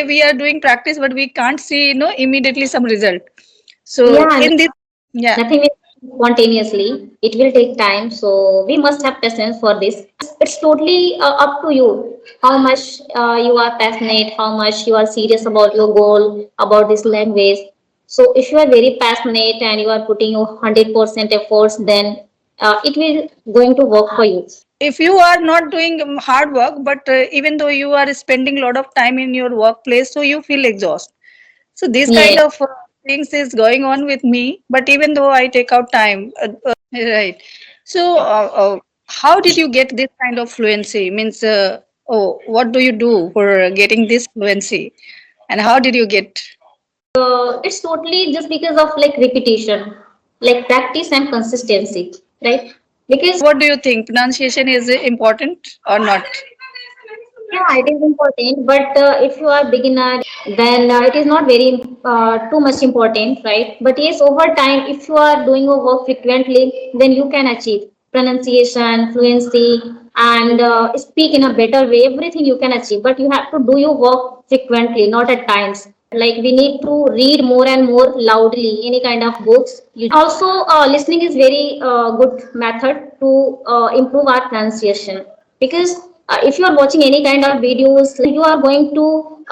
we are doing practice, but we can't see, immediately some result. So Yeah, in this, yeah. nothing will spontaneously. It will take time. So we must have patience for this. It's totally up to you how much you are passionate, how much you are serious about your goal, about this language. So if you are very passionate and you are putting your 100% efforts, then it will going to work for you. If you are not doing hard work, but even though you are spending a lot of time in your workplace, so you feel exhausted. So this Yeah. kind of things is going on with me. But even though I take out time, right. So how did you get this kind of fluency? Means, oh, what do you do for getting this fluency, and how did you get? It's totally just because of like repetition, like practice and consistency, right? Because What do you think? Pronunciation is important or not? yeah, it is important, but if you are beginner, then it is not very too much important, right? But yes, over time, if you are doing your work frequently, then you can achieve pronunciation, fluency, and speak in a better way. Everything you can achieve, but you have to do your work frequently, not at times. Like we need to read more and more loudly any kind of books. Also, listening is very good method to improve our pronunciation because if you are watching any kind of videos you are going to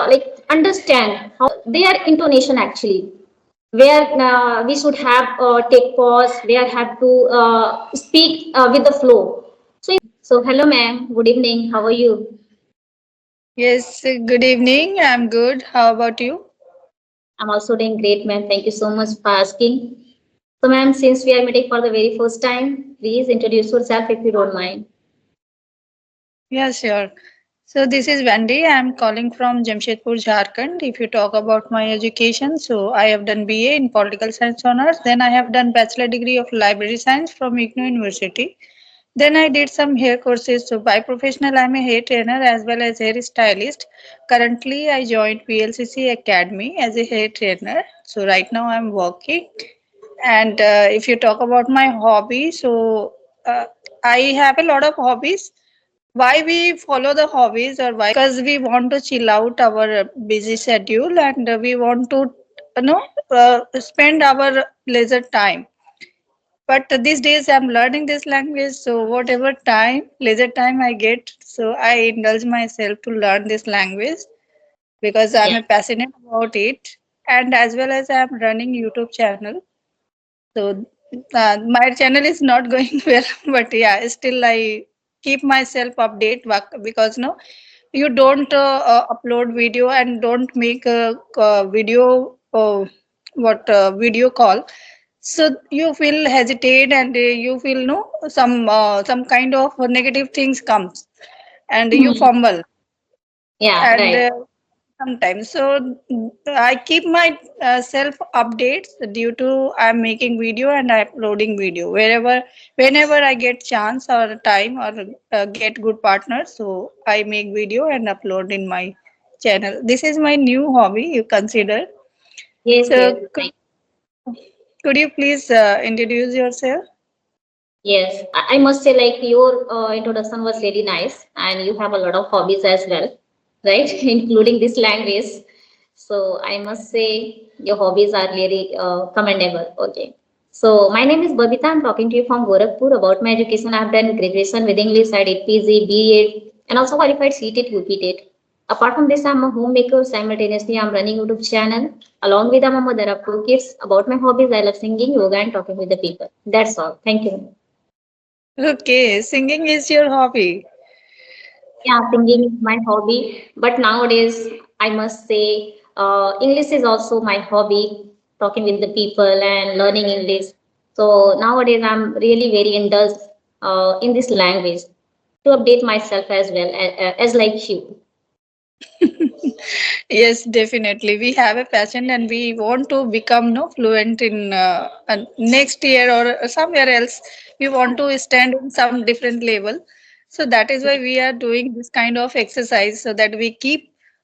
like understand how their intonation actually where we should have take pause where have to speak with the flow. So hello ma'am, good evening, how are you? Yes. Good evening. I'm good. How about you? I'm also doing great ma'am, thank you so much for asking. So ma'am, since we are meeting for the very first time, please introduce yourself if you don't mind. Yeah, sure. So this is Wendy. I'm calling from Jamshedpur, Jharkhand. If you talk about my education, so I have done BA in Political Science honors. Then I have done Bachelor degree of Library Science from IGNOU University. Then I did some hair courses. So by professional, I'm a hair trainer as well as hair stylist. Currently, I joined PLCC Academy as a hair trainer. So right now I'm working. And if you talk about my hobby, so I have a lot of hobbies. Why we follow the hobbies, or why? Because we want to chill out our busy schedule, and we want to spend our leisure time. But these days I'm learning this language, so whatever time, leisure time I get, so I indulge myself to learn this language because I'm Yeah. a passionate about it, and as well as I'm running YouTube channel. So my channel is not going well, but yeah, still I keep myself update because no, you don't upload video and don't make a video what video call. So you feel hesitate and you feel no some kind of negative things comes and you Mhm. fumble Yeah, and right. sometimes so I keep my self updates due to I'm making video and I'm uploading video whenever I get chance or time or get good partners, so I make video and upload in my channel. This is my new hobby, you consider. Yes, So yes. could you please introduce yourself? Yes, I must say, like your introduction was really nice, and you have a lot of hobbies as well, right? Including this language. So I must say your hobbies are really commendable. Okay. So my name is Babita. I'm talking to you from Gorakhpur about my education. I've done graduation with English. I did PG, BEd, and also qualified CTET, UPTET. Apart from this, I'm a homemaker. Simultaneously, I'm running YouTube channel. Along with I'm a mother of two kids. About my hobbies, I love singing, yoga, and talking with the people. That's all. Thank you. Okay, singing is your hobby. Yeah, singing is my hobby, but nowadays I must say English is also my hobby, talking with the people and learning English. So nowadays I'm really very indulged in this language to update myself as well as like you. Yes, definitely. We have a passion and we want to become no fluent in next year or somewhere else. We want to stand in some different level. So that is why we are doing this kind of exercise so that we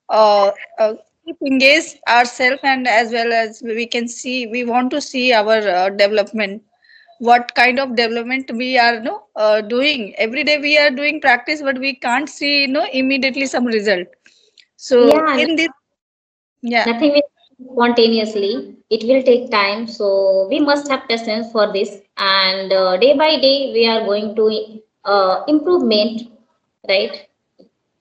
uh, uh, keep engaged ourselves, and as well as we can see, we want to see our development. What kind of development we are doing every day. We are doing practice, but we can't see immediately some result. So Yeah, in this, yeah, nothing will happen spontaneously. It will take time, so we must have patience for this. And day by day we are going to improvement, right?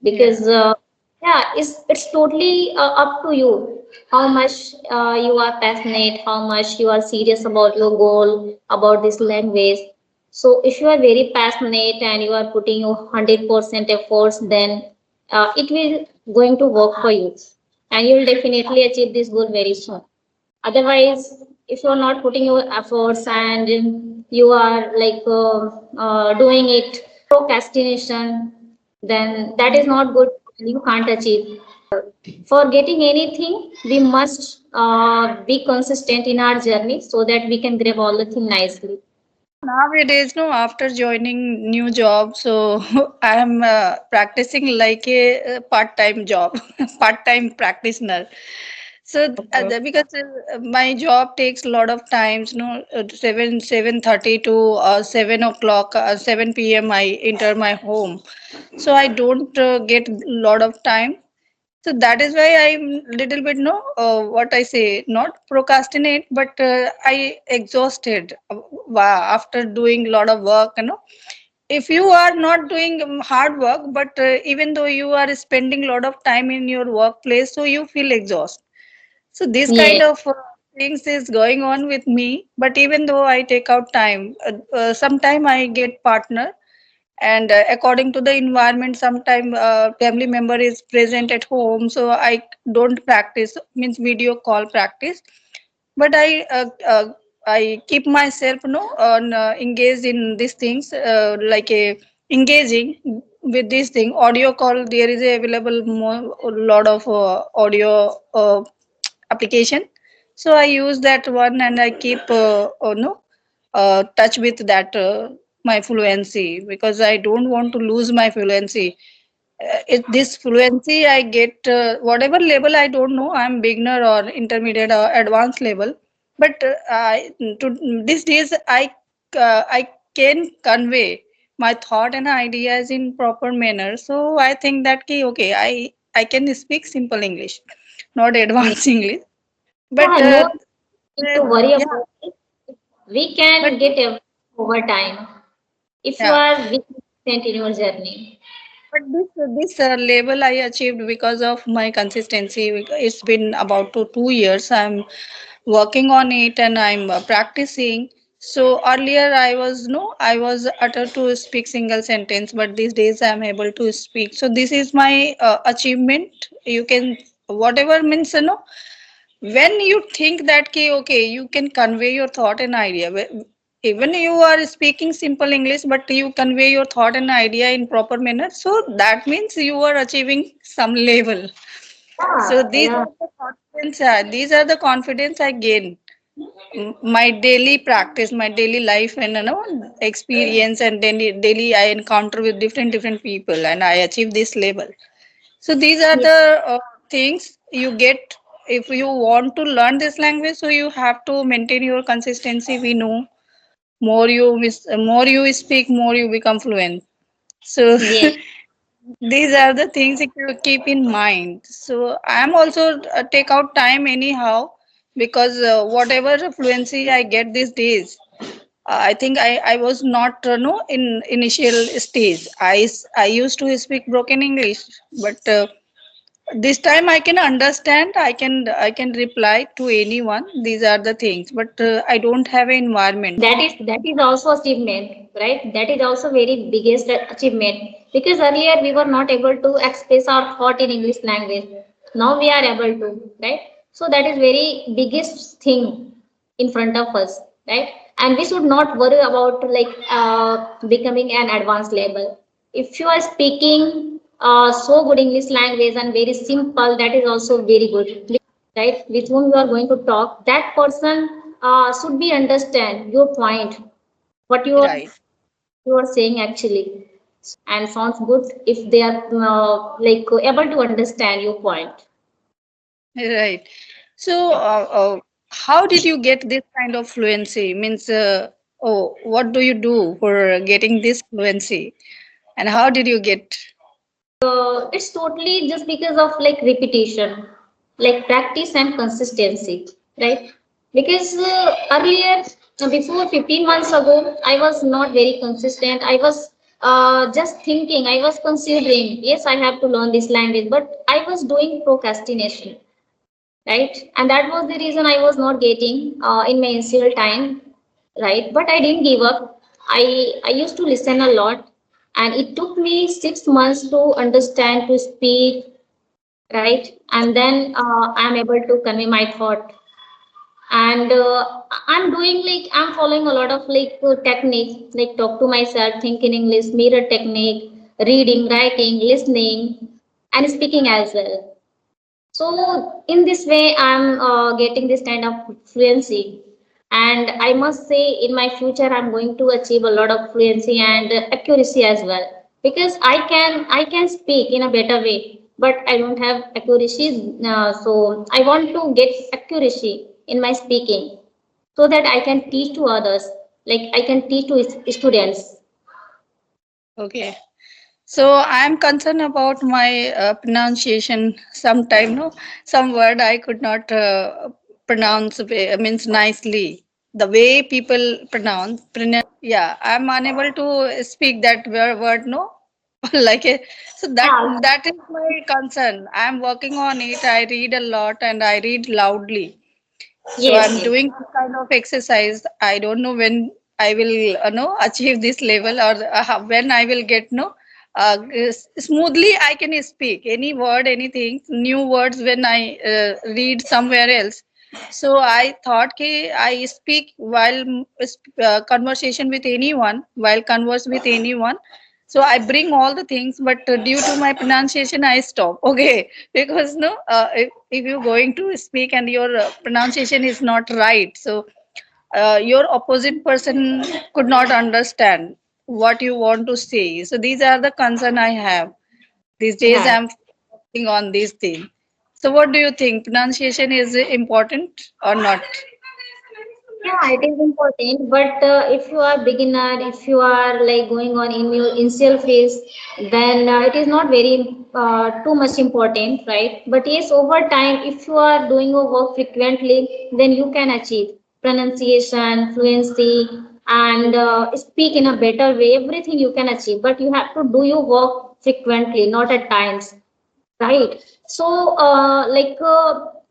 Because yeah. yeah, it's totally up to you how much you are passionate, how much you are serious about your goal, about this language. So if you are very passionate and you are putting your 100% efforts, then it will going to work for you, and you will definitely achieve this goal very soon. Otherwise, if you are not putting your efforts and you are like doing it procrastination, then that is not good. You can't achieve. For getting anything, we must be consistent in our journey so that we can grab all the thing nicely. Nowadays, no, after joining new job, so I am practicing like a part-time job, part-time practitioner. So because my job takes a lot of times, no, 7:30 to 7 o'clock, 7 p.m. I enter my home, so I don't get a lot of time. So that is why I'm little bit no what I say, not procrastinate, but I exhausted after doing a lot of work. If you are not doing hard work, but even though you are spending a lot of time in your workplace, so you feel exhausted. So this Yeah. kind of things is going on with me. But even though I take out time, sometime I get partner, and according to the environment, sometime family member is present at home, so I don't practice, means video call practice. But I keep myself on engaged in these things, like a engaging with this thing audio call. There is a available more a lot of audio application, so I use that one, and I keep no touch with that my fluency, because I don't want to lose my fluency. This fluency I get whatever level, I don't know, I'm beginner or intermediate or advanced level, but these days I can convey my thought and ideas in proper manner. So I think that okay, I can speak simple English, not Yeah, advanced English, but no need to worry yeah, about it. We but can get everything over time if you yeah. are very consistent in your journey. But this label I achieved because of my consistency. It's been about 2 years. I'm working on it, and I'm practicing. So earlier I was utter to speak single sentence, but these days I'm able to speak. So this is my achievement. You can whatever means when you think that okay, you can convey your thought and idea. Even you are speaking simple English, but you convey your thought and idea in proper manner, so that means you are achieving some level. So Yeah, yeah. these are the confidence I gain. My daily practice, my daily life, and experience, and daily I encounter with different people, and I achieve this level. So these are Yeah. the things you get if you want to learn this language. So you have to maintain your consistency. We know more you speak, more you become fluent. So Yes. these are the things that you keep in mind. So I am also take out time anyhow, because whatever fluency I get these days, I think I was not no in initial stage. I used to speak broken English, but this time I can understand, I can reply to anyone. These are the things, but I don't have an environment. That is also achievement, right? That is also very biggest achievement, because earlier we were not able to express our thought in English language. Now we are able to, right? So that is very biggest thing in front of us, right? And we should not worry about like becoming an advanced level. If you are speaking so good English language and very simple, that is also very good, right? With whom you are going to talk, that person should be understand your point, what Right. you are saying actually, and sounds good if they are like able to understand your point. Right. So, how did you get this kind of fluency? Means, what do you do for getting this fluency, and how did you get? It's totally just because of like repetition, like practice and consistency, right? Because earlier, before 15 months ago, I was not very consistent. I was just thinking, I was considering, yes, I have to learn this language, but I was doing procrastination, right? And that was the reason I was not getting in my initial time, right? But I didn't give up. I used to listen a lot, and it took me 6 months to understand, to speak, right? And then I'm able to convey my thought. And I'm doing like I'm following a lot of like techniques, like talk to myself, think in English, mirror technique, reading, writing, listening, and speaking as well. So in this way, I'm getting this kind of fluency, and I must say, in my future, I'm going to achieve a lot of fluency and accuracy as well. Because I can speak in a better way, but I don't have accuracy. So I want to get accuracy in my speaking, so that I can teach to others, like I can teach to students. Okay. So I'm concerned about my pronunciation. Sometime, no, some word I could not pronounce. Means nicely. The way people pronounce. Yeah, I'm unable to speak that word. No, like a, so Yeah. that is my concern. I'm working on it. I read a lot and I read loudly. So Yes. I'm Yes. doing this kind of exercise. I don't know when I will know achieve this level, or when I will get smoothly I can speak any word, anything new words when I read somewhere else. So I thought I speak while conversation with anyone, while converse with anyone. So I bring all the things, but due to my pronunciation I stop. Okay, because no, if you're going to speak and your pronunciation is not right, so your opposite person could not understand what you want to say. So these are the concern I have these days. Yeah. I'm focusing on these things. So what do you think, pronunciation is important or not? Yeah, it is important, but if you are beginner, if you are like going on in your initial phase, then it is not very too much important, right? But yes, over time, if you are doing your work frequently, then you can achieve pronunciation, fluency, and speak in a better way. Everything you can achieve, but you have to do your work frequently, not at times, right? So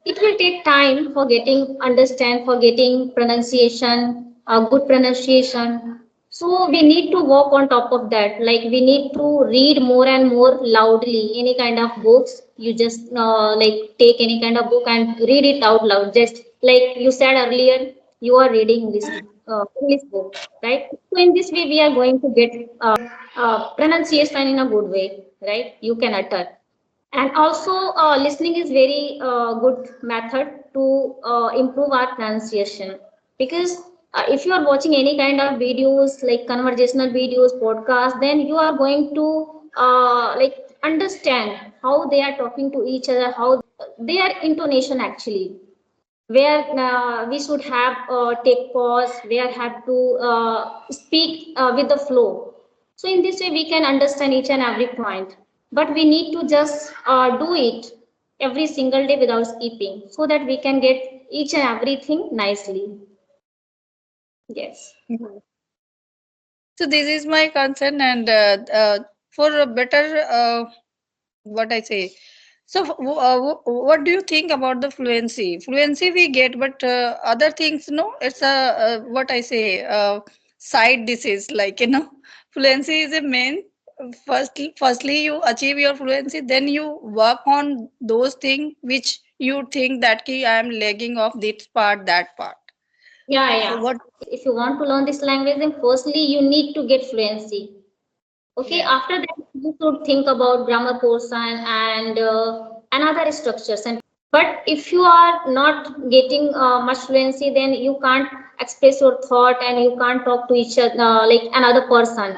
it will take time for getting understand, for getting pronunciation, good pronunciation. So we need to work on top of that, like we need to read more and more loudly any kind of books. You just like take any kind of book and read it out loud, just like you said earlier, you are reading this English book, right? So in this way we are going to get pronunciation in a good way, right? You can utter. And also, listening is very good method to improve our pronunciation. Because if you are watching any kind of videos like conversational videos, podcasts, then you are going to like understand how they are talking to each other, how their intonation actually, where we should have take pause, where have to speak with the flow. So in this way we can understand each and every point, but we need to just do it every single day without skipping, so that we can get each and everything nicely. Yes. So this is my concern, and for a better what I say. So, what do you think about the fluency? Fluency we get, but other things, no, it's a what I say side disease. Like fluency is a main. Firstly, you achieve your fluency, then you work on those things which you think that I am lagging of this part, that part. Yeah, So yeah. what? If you want to learn this language, then firstly you need to get fluency. Okay, Yeah. after that, you should think about grammar portion and another structures. And but if you are not getting much fluency, then you can't express your thought and you can't talk to each other like another person,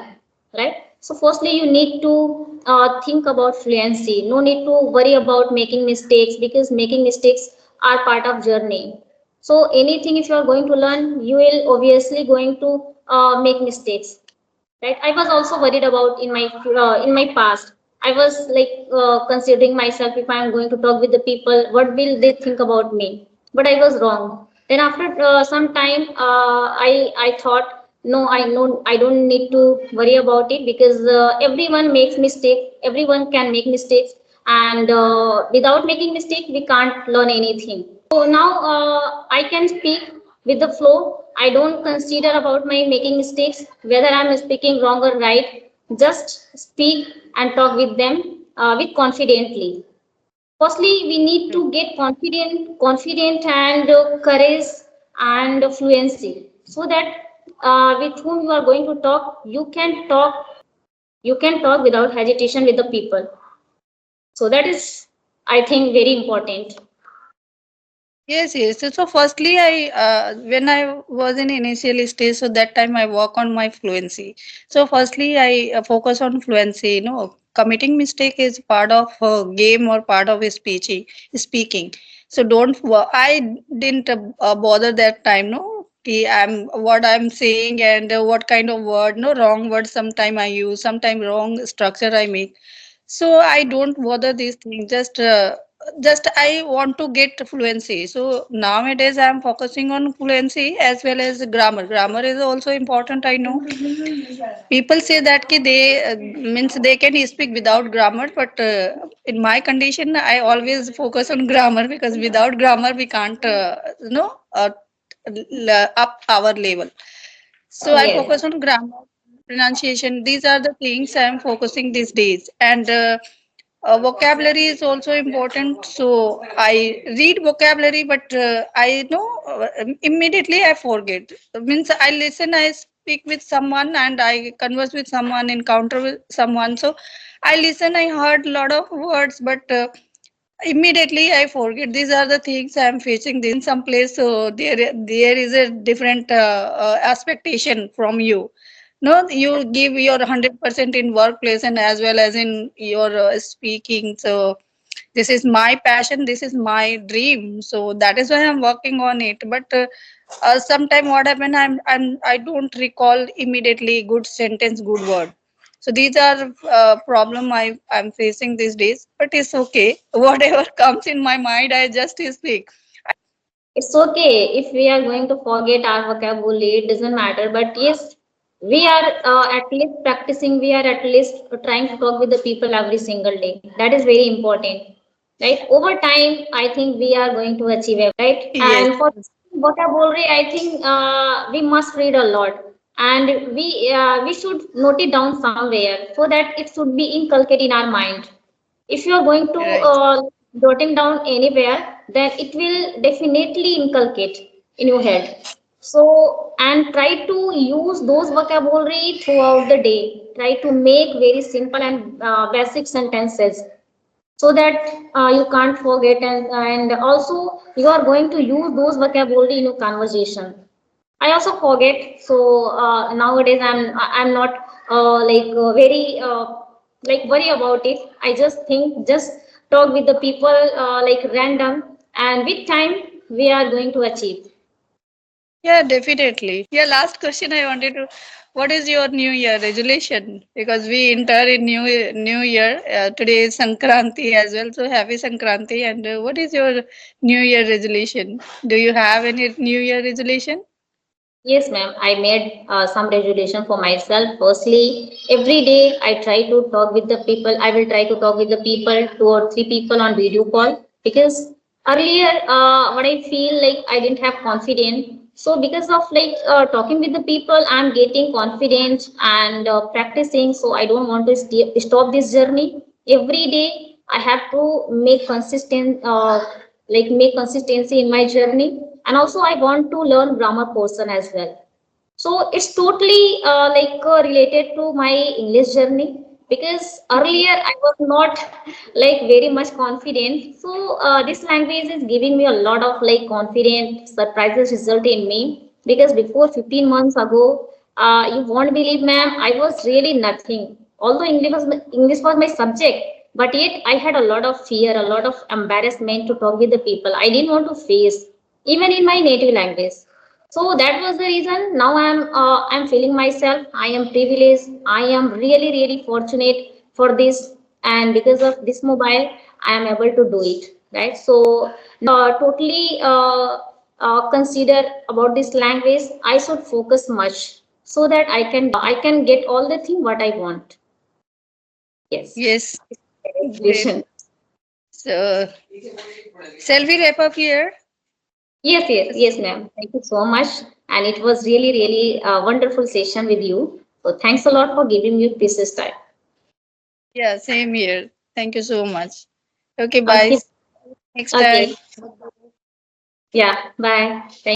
right? So firstly, you need to think about fluency. No need to worry about making mistakes, because making mistakes are part of journey. So anything if you are going to learn, you will obviously going to make mistakes, right? I was also worried about in my past. I was like considering myself, if I am going to talk with the people, what will they think about me? But I was wrong. Then after some time, I thought, no, I know I don't need to worry about it, because everyone makes mistakes. Everyone can make mistakes, and without making mistake, we can't learn anything. So now I can speak with the flow. I don't consider about my making mistakes, whether I'm speaking wrong or right. Just speak and talk with them with confidently. Firstly, we need to get confident and courage and fluency, so that with whom you are going to talk, you can talk without hesitation with the people. So that is, I think, very important. Yes, yes. So firstly, when I was in initial stage, so that time I work on my fluency. So firstly, I focus on fluency. Committing mistake is part of game or part of speaking. So I didn't bother that time. No, I'm what I'm saying and what kind of word. No wrong word. Sometime I use. Sometime wrong structure I make. So I don't bother these things. Just I want to get fluency. So nowadays I'm focusing on fluency as well as grammar. Grammar is also important. I know people say that they means they can speak without grammar, but in my condition I always focus on grammar because without grammar we can't up our level. So I Yes. focus on grammar, pronunciation. These are the things I am focusing these days. And vocabulary is also important. So I read vocabulary, but I know immediately I forget. Means I listen, I speak with someone, and I converse with someone, encounter with someone. So I listen, I heard a lot of words, but immediately I forget. These are the things I am facing in some place. So there is a different expectation from you. No, you give your 100% in workplace and as well as in your speaking. So this is my passion, this is my dream, so that is why I'm working on it. But sometime what happen, I don't recall immediately good sentence, good word. So these are problem I'm facing these days, but it's okay. Whatever comes in my mind, I just speak. It's okay if we are going to forget our vocabulary, it doesn't matter. But yes, we are at least practicing, we are at least trying to talk with the people every single day. That is very important. Right? Over time, I think we are going to achieve it, right? Yes, And for vocabulary, I think we must read a lot. And we should note it down somewhere so that it should be inculcated in our mind. If you are going to right. jotting down anywhere, then it will definitely inculcate in your head. So, and try to use those vocabulary throughout the day. Try to make very simple and basic sentences, so that you can't forget, and also you are going to use those vocabulary in your conversation. I also forget. So nowadays I'm not very like worry about it. I just think, just talk with the people like random, and with time we are going to achieve. Yeah, definitely. Yeah, last question I wanted to. What is your New Year resolution? Because we enter in New Year. Today is Sankranti as well. So happy Sankranti. And what is your New Year resolution? Do you have any New Year resolution? Yes, ma'am. I made some resolution for myself. Firstly, every day I try to talk with the people. I will try to talk with the people, two or three people on video call. Because earlier, what I feel like I didn't have confidence. So because of like talking with the people, I'm getting confident and practicing. So I don't want to stop this journey. Every day I have to make consistent, make consistency in my journey. And also I want to learn grammar portion as well. So it's totally related to my English journey, because earlier I was not like very much confident. So this language is giving me a lot of like confident surprises result in me. Because before 15 months ago, you won't believe, ma'am, I was really nothing. Although English was my subject, but yet I had a lot of fear, a lot of embarrassment to talk with the people. I didn't want to face even in my native language. So that was the reason. Now I'm feeling myself. I am privileged. I am really really fortunate for this. and because of this mobile I am able to do it, right? So totally consider about this language. I should focus much so that I can get all the thing what I want. Yes. Yes, great. Resolution. So, shall we wrap up here? Yes, ma'am. Thank you so much. And it was really, really a wonderful session with you. So thanks a lot for giving me precious time. Yeah, same here. Thank you so much. Okay, bye. Okay. Next time. Okay. Yeah. Bye. Thank